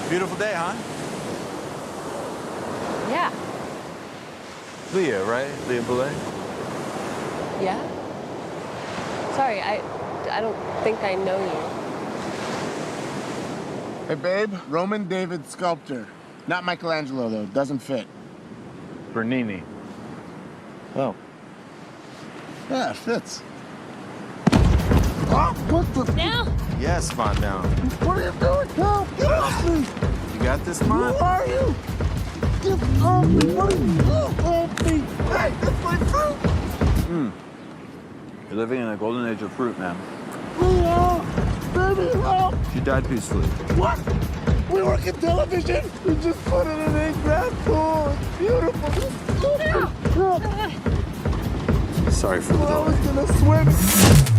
Beautiful day, huh? Yeah. Leah, right? Leah Boulay? Yeah? Sorry, I don't think I know you. Hey, babe, Roman David sculptor. Not Michelangelo, though. Doesn't fit. Bernini. Oh. Yeah, it fits. Oh, what the? Now? Yes, Mon down. What are you doing? No, get off me! You got this, Who Mon? are you? Get off me! What are you off me? Hey, that's my fruit! You're living in a golden age of fruit, man. Leah! Baby, help! She died peacefully. What? We work in television? We just put it in 8 grams. Oh, it's beautiful. It's so beautiful. Sorry for the I was delay. gonna swim.